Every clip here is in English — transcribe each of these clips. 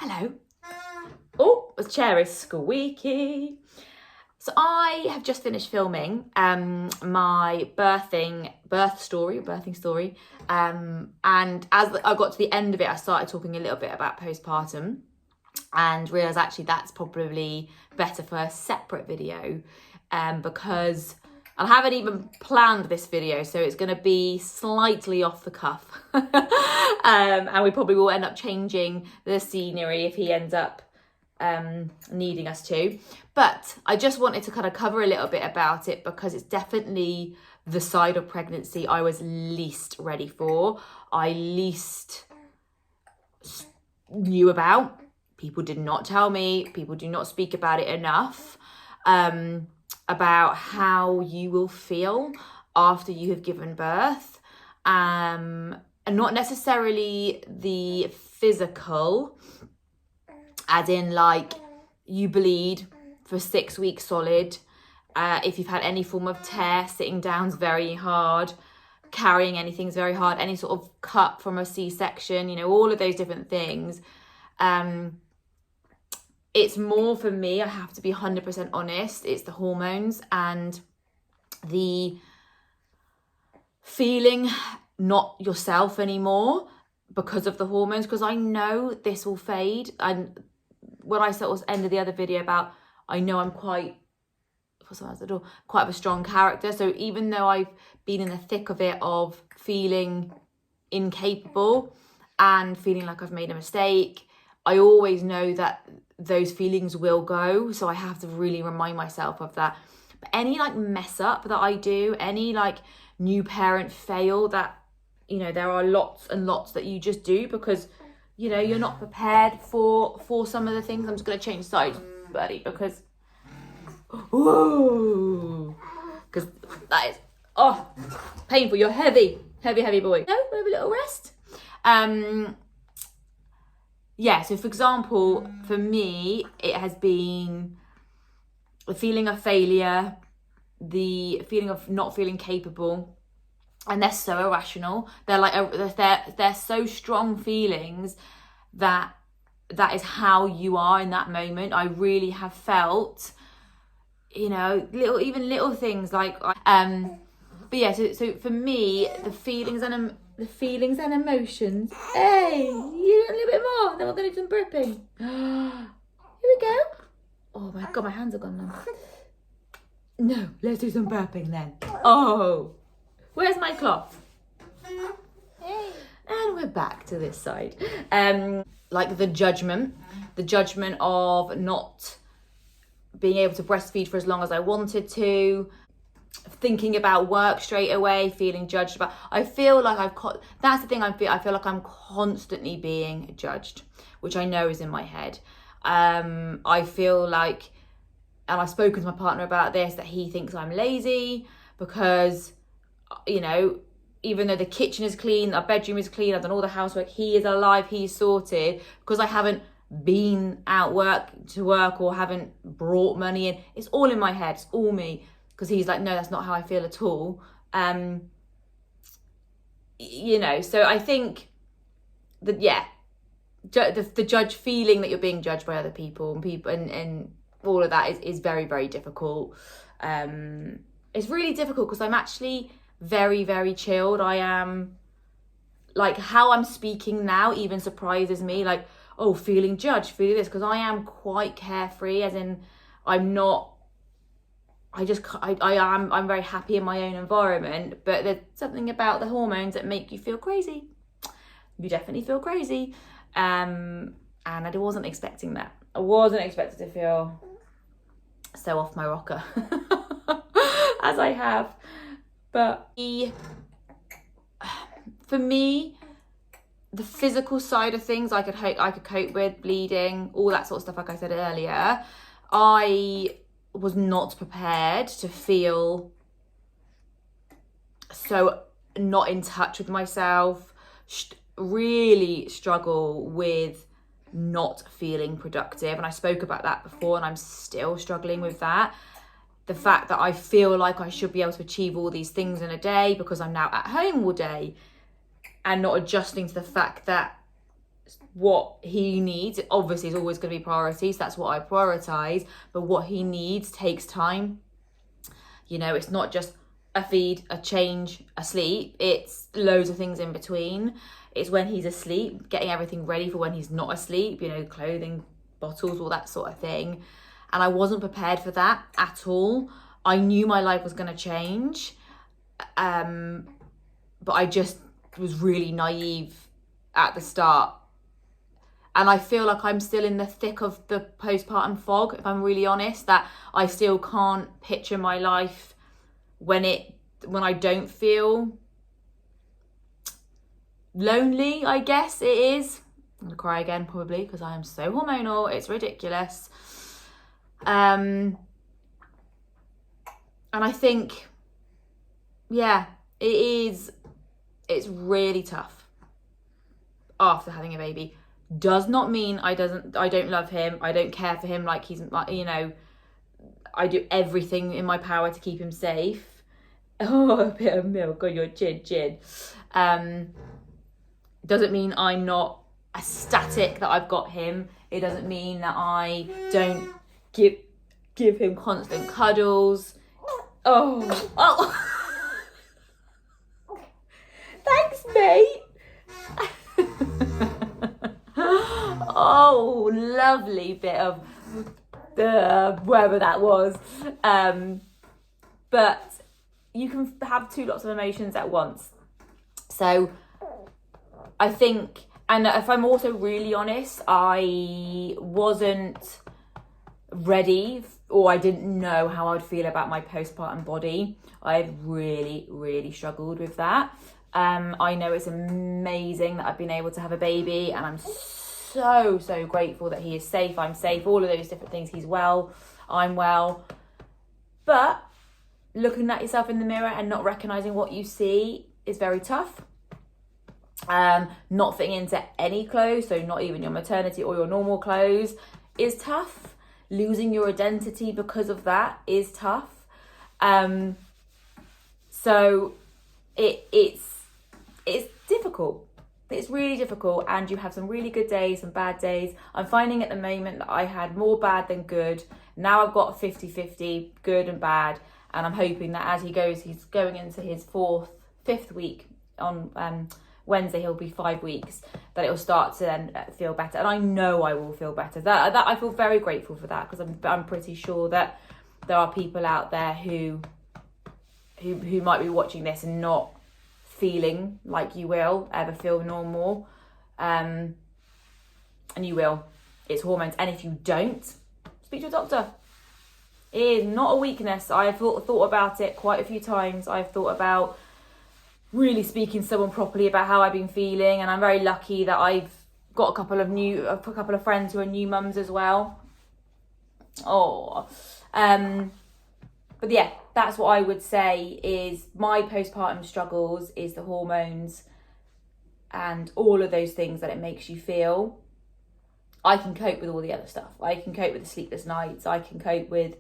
Hello. Oh, the chair is squeaky. So I have just finished filming my birthing story. And as I got to the end of it, I started talking a little bit about postpartum and realised actually that's probably better for a separate video because I haven't even planned this video, so it's going to be slightly off the cuff. And we probably will end up changing the scenery if he ends up needing us to. But I just wanted to kind of cover a little bit about it because it's definitely the side of pregnancy I was least ready for. I least knew about. People did not tell me. People do not speak about it enough. About how you will feel after you have given birth, and not necessarily the physical, as in like you bleed for 6 weeks solid, if you've had any form of tear, sitting down's very hard, carrying anything's very hard, any sort of cut from a C-section, you know, all of those different things. It's more for me, I have to be 100% honest, it's the hormones and the feeling not yourself anymore because of the hormones, because I know this will fade. And when I sort of ended the other video about, I know I'm quite of a strong character. So even though I've been in the thick of it of feeling incapable and feeling like I've made a mistake, I always know that those feelings will go. So I have to really remind myself of that. But any like mess up that I do, any like new parent fail that, you know, there are lots and lots that you just do because, you know, you're not prepared for some of the things. I'm just going to change sides, buddy, because that is, painful. You're heavy boy. No, we have a little rest. Yeah, so for example, for me, it has been the feeling of failure, the feeling of not feeling capable, and they're so irrational. They're like, they're so strong feelings that is how you are in that moment. I really have felt, you know, little things like, but yeah, so for me, the feelings and emotions. Hey, you a little bit more. Then we're going to do some burping. Here we go. Oh my God, my hands are gone now. No, let's do some burping then. Oh, where's my cloth? And we're back to this side. Like the judgment of not being able to breastfeed for as long as I wanted to, thinking about work straight away, feeling judged about. I feel like that's the thing. I feel like I'm constantly being judged, which I know is in my head. I feel like, and I've spoken to my partner about this, that he thinks I'm lazy because, you know, even though the kitchen is clean, our bedroom is clean, I've done all the housework, he is alive, he's sorted, because I haven't been out to work or haven't brought money in. It's all in my head. It's all me. Because he's like, no, that's not how I feel at all. You know, so I think that, yeah, the judge feeling that you're being judged by other people and all of that is very, very difficult. It's really difficult because I'm actually very, very chilled. I am, like, how I'm speaking now even surprises me. Like, oh, feeling judged, feeling this, because I am quite carefree, as in I'm not, I'm very happy in my own environment, but there's something about the hormones that make you feel crazy. You definitely feel crazy. And I wasn't expecting that. I wasn't expected to feel so off my rocker as I have. But for me, the physical side of things I could cope with, bleeding, all that sort of stuff, like I said earlier. I was not prepared to feel so not in touch with myself, really struggle with not feeling productive. And I spoke about that before, and I'm still struggling with that. The fact that I feel like I should be able to achieve all these things in a day because I'm now at home all day, and not adjusting to the fact that what he needs. Obviously, is always going to be priority, so that's what I prioritize. But what he needs takes time. You know, it's not just a feed, a change, a sleep. It's loads of things in between. It's when he's asleep, getting everything ready for when he's not asleep, you know, clothing, bottles, all that sort of thing. And I wasn't prepared for that at all. I knew my life was going to change. But I just was really naive at the start. And I feel like I'm still in the thick of the postpartum fog, if I'm really honest, that I still can't picture my life when I don't feel lonely, I guess it is. I'm gonna cry again probably because I am so hormonal, it's ridiculous. And I think, yeah, it's really tough after having a baby. Does not mean I don't love him. I don't care for him like he's, you know, I do everything in my power to keep him safe. Oh, a bit of milk on your chin. Doesn't mean I'm not ecstatic that I've got him. It doesn't mean that I don't give him constant cuddles. Oh. Thanks, mate. Oh, lovely bit of wherever that was. But you can have lots of emotions at once. So I think, and if I'm also really honest, I wasn't ready, or I didn't know how I'd feel about my postpartum body. I really, really struggled with that. I know it's amazing that I've been able to have a baby, and I'm so grateful that he is safe, I'm safe, all of those different things. He's well, I'm well. But looking at yourself in the mirror and not recognizing what you see is very tough. Not fitting into any clothes, so not even your maternity or your normal clothes, is tough. Losing your identity because of that is tough. So it's difficult. It's really difficult, and you have some really good days and bad days. I'm finding at the moment that I had more bad than good. Now I've got 50-50, good and bad, and I'm hoping that as he's going into his fifth week on Wednesday, he'll be 5 weeks, that it'll start to then feel better. And I know I will feel better. That I feel very grateful for that, because I'm pretty sure that there are people out there who might be watching this and not feeling like you will ever feel normal, and you will. It's hormones, and if you don't, speak to a doctor. It is not a weakness. I've thought about it quite a few times. I've thought about really speaking to someone properly about how I've been feeling, and I'm very lucky that I've got a couple of friends who are new mums as well. But yeah, that's what I would say is my postpartum struggles is the hormones and all of those things that it makes you feel. I can cope with all the other stuff. I can cope with the sleepless nights. I can cope with,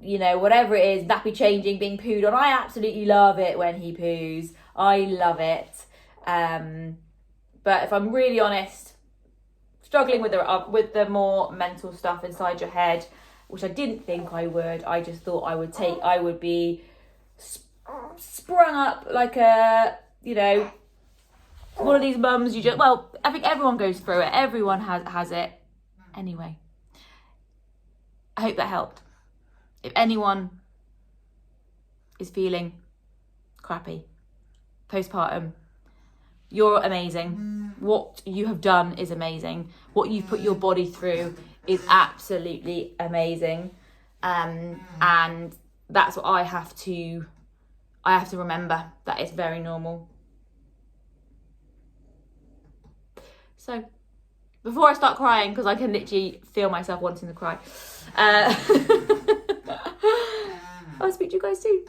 you know, whatever it is, nappy changing, being pooed on. I absolutely love it when he poos. I love it. But if I'm really honest, struggling with the more mental stuff inside your head, which I didn't think I would. I just thought I would be sprung up like a, you know, one of these mums I think everyone goes through it. Everyone has it. Anyway, I hope that helped. If anyone is feeling crappy, postpartum, you're amazing. What you have done is amazing. What you've put your body through is absolutely amazing. And that's what I have to remember, that it's very normal. So before I start crying, because I can literally feel myself wanting to cry, I'll speak to you guys soon.